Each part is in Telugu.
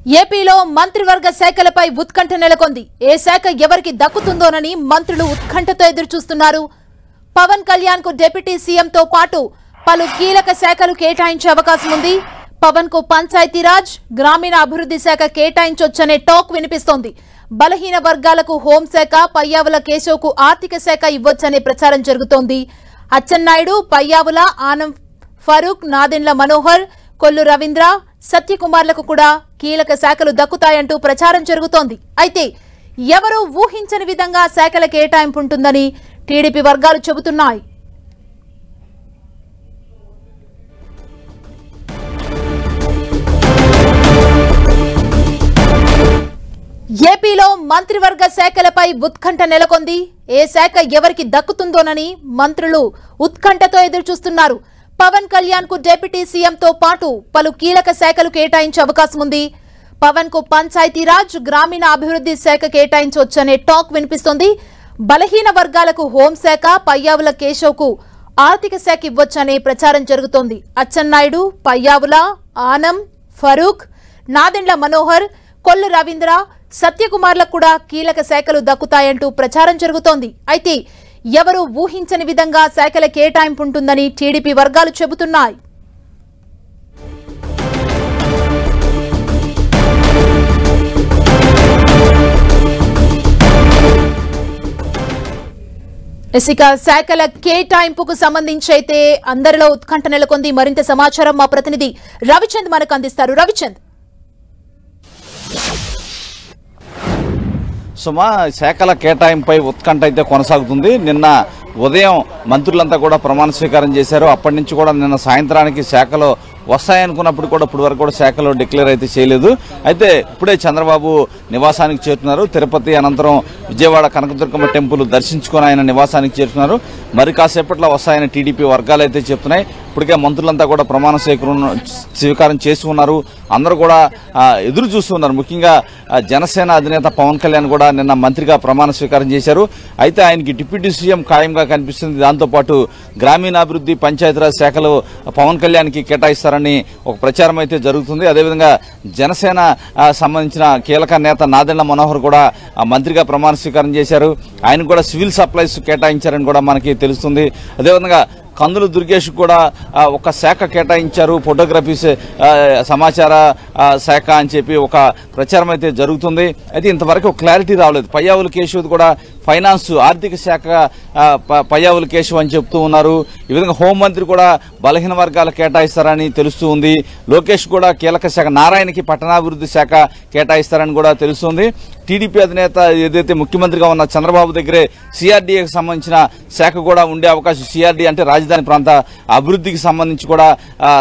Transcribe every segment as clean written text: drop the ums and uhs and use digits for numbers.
ఏపీలో మంత్రివర్గ శాఖలపై ఉత్కంఠ నెలకొంది. ఏ శాఖ ఎవరికి దక్కుతుందోనని మంత్రులు ఉత్కంఠతో ఎదురుచూస్తున్నారు. పవన్ కళ్యాణ్ కు డిప్యూటీ సీఎంతో పాటు పలు కీలక శాఖలు కేటాయించే అవకాశం ఉంది. పవన్ కు పంచాయతీరాజ్, గ్రామీణ అభివృద్ధి శాఖ కేటాయించొచ్చనే టాక్ వినిపిస్తోంది. బలహీన వర్గాలకు హోంశాఖ, పయ్యావుల కేశవ్కు ఆర్థిక శాఖ ఇవ్వొచ్చనే ప్రచారం జరుగుతోంది. అచ్చెన్నాయుడు, పయ్యావుల, ఆనం ఫరూక్, నాదెండ్ల మనోహర్, కొల్లు రవీంద్ర, సత్యకుమార్లకు కూడా కీలక శాఖలు దక్కుతాయంటూ ప్రచారం జరుగుతోంది. అయితే ఎవరూ ఊహించని విధంగా శాఖల కేటాయింపు ఉంటుందని టీడీపీ వర్గాలు చెబుతున్నాయి. ఏపీలో మంత్రివర్గ శాఖలపై ఉత్కంఠ నెలకొంది. ఏ శాఖ ఎవరికి దక్కుతుందోనని మంత్రులు ఉత్కంఠతో ఎదురుచూస్తున్నారు. పవన్ కళ్యాణ్ కు డిప్యూటీ సీఎంతో పాటు పలు కీలక శాఖలు కేటాయించే అవకాశం ఉంది. పవన్ కు పంచాయతీరాజ్, గ్రామీణ అభివృద్ధి శాఖ కేటాయించవచ్చనే టాక్ వినిపిస్తోంది. బలహీన వర్గాలకు హోంశాఖ, పయ్యావుల కేశవ్ కు ఆర్థిక శాఖ ఇవ్వొచ్చనే ప్రచారం జరుగుతోంది. అచ్చెన్నాయుడు, పయ్యావుల, ఆనం ఫరూక్, నాదెండ్ల మనోహర్, కొల్లు రవీంద్ర, సత్యకుమార్లకు కూడా కీలక శాఖలు దక్కుతాయంటూ ప్రచారం జరుగుతోంది. అయితే ఎవరూ ఊహించని విధంగా శాఖల కేటాయింపు ఉంటుందని టీడీపీ వర్గాలు చెబుతున్నాయి. ఇక శాఖల కేటాయింపుకు సంబంధించి అయితే అందరిలో ఉత్కంఠ నెలకొంది. మరింత సమాచారం మా ప్రతినిధి రవిచంద్ మనకు అందిస్తారు. రవిచంద్, సుమా, శాఖల కేటాయింపై ఉత్కంఠ అయితే కొనసాగుతుంది. నిన్న ఉదయం మంత్రులంతా కూడా ప్రమాణ స్వీకారం చేశారు. అప్పటి నుంచి కూడా నిన్న సాయంత్రానికి శాఖలో వస్తాయనుకున్నప్పుడు కూడా ఇప్పటి వరకు కూడా శాఖలో డిక్లేర్ అయితే చేయలేదు. అయితే ఇప్పుడే చంద్రబాబు నివాసానికి చేరుతున్నారు. తిరుపతి అనంతరం విజయవాడ కనకదుర్గమ్మ టెంపుల్ దర్శించుకొని ఆయన నివాసానికి చేరుతున్నారు. మరి కాసేపట్లో వస్తాయని టీడీపీ వర్గాలు అయితే చెప్తున్నాయి. ఇప్పటికే మంత్రులంతా కూడా ప్రమాణ స్వీకారం చేసి ఉన్నారు. అందరూ కూడా ఎదురు చూస్తున్నారు. ముఖ్యంగా జనసేన అధినేత పవన్ కళ్యాణ్ కూడా నిన్న మంత్రిగా ప్రమాణ స్వీకారం చేశారు. అయితే ఆయనకి డిప్యూటీ సీఎం ఖాయంగా కనిపిస్తుంది. దాంతోపాటు గ్రామీణాభివృద్ధి, పంచాయతీరాజ్ శాఖలు పవన్ కళ్యాణ్కి కేటాయిస్తారని ఒక ప్రచారం అయితే జరుగుతుంది. అదేవిధంగా జనసేన సంబంధించిన కీలక నేత నాదెండ్ల మనోహర్ కూడా మంత్రిగా ప్రమాణ స్వీకారం చేశారు. ఆయన కూడా సివిల్ సప్లైస్ కేటాయించారని కూడా మనకి తెలుస్తుంది. అదేవిధంగా కందులు దుర్గేష్ కూడా ఒక శాఖ కేటాయించారు. ఫోటోగ్రఫీ సమాచార శాఖ అని చెప్పి ఒక ప్రచారం అయితే జరుగుతుంది. అయితే ఇంతవరకు క్లారిటీ రావలేదు. పయ్యావుల కేశవ్ కూడా ఫైనాన్స్, ఆర్థిక శాఖ పయ్యావుల కేశవ్ అని చెప్తూ ఉన్నారు. ఈ విధంగా హోంమంత్రి కూడా బలహీన వర్గాలు కేటాయిస్తారని తెలుస్తూ ఉంది. లోకేష్ కూడా కీలక శాఖ, నారాయణకి పట్టణాభివృద్ధి శాఖ కేటాయిస్తారని కూడా తెలుస్తుంది. టీడీపీ అధినేత ఏదైతే ముఖ్యమంత్రిగా ఉన్న చంద్రబాబు దగ్గరే సిఆర్డీఏకి సంబంధించిన శాఖ కూడా ఉండే అవకాశం. సిఆర్డీ అంటే రాజధాని ప్రాంత అభివృద్ధికి సంబంధించి కూడా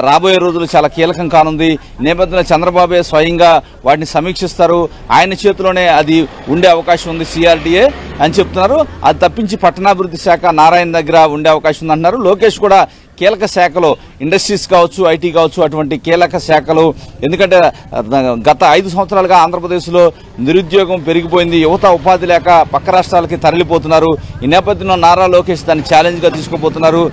రాబోయే రోజులు చాలా కీలకం కానుంది. నేపథ్యంలో చంద్రబాబే స్వయంగా వాటిని సమీక్షిస్తారు. ఆయన చేతిలోనే అది ఉండే అవకాశం ఉంది సిఆర్డీఏ అని చెప్తున్నారు. అది తప్పించి పట్టణాభివృద్ధి శాఖ నారాయణ దగ్గర ఉండే అవకాశం ఉందంటున్నారు. లోకేష్ కూడా కీలక శాఖలో ఇండస్ట్రీస్ కావచ్చు, ఐటీ కావచ్చు, అటువంటి కీలక శాఖలు. ఎందుకంటే గత 5 సంవత్సరాలుగా ఆంధ్రప్రదేశ్లో నిరుద్యోగం పెరిగిపోయింది. యువత ఉపాధి లేక పక్క రాష్ట్రాలకి తరలిపోతున్నారు. ఈ నేపథ్యంలో నారా లోకేష్ దాన్ని ఛాలెంజ్గా తీసుకోబోతున్నారు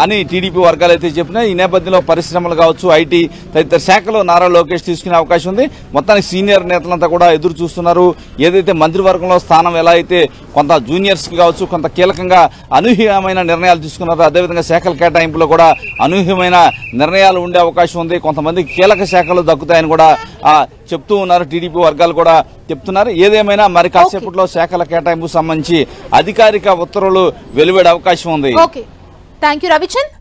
అని టీడీపీ వర్గాలు అయితే చెప్పినాయి. ఈ నేపథ్యంలో పరిశ్రమలు కావచ్చు, ఐటీ తదితర శాఖలో నారా లోకేష్ తీసుకునే అవకాశం ఉంది. మొత్తానికి సీనియర్ నేతలంతా కూడా ఎదురు చూస్తున్నారు. ఏదైతే మంత్రివర్గంలో స్థానం ఎలా అయితే కొంత జూనియర్స్కి కావచ్చు, కొంత కీలకంగా అనూహ్యమైన నిర్ణయాలు తీసుకున్నారు. అదేవిధంగా శాఖల కేటాయింపులో కూడా అనూహ్యమైన నిర్ణయాలు ఉండే అవకాశం ఉంది. కొంతమంది కీలక శాఖలు దక్కుతాయని కూడా చెప్తూ ఉన్నారు. టీడీపీ వర్గాలు కూడా చెప్తున్నారు. ఏదేమైనా మరి కాసేపట్లో శాఖల కేటాయింపు సంబంధించి అధికారిక ఉత్తర్వులు వెలువడే అవకాశం ఉంది. థాంక్యూ రవిచంద్.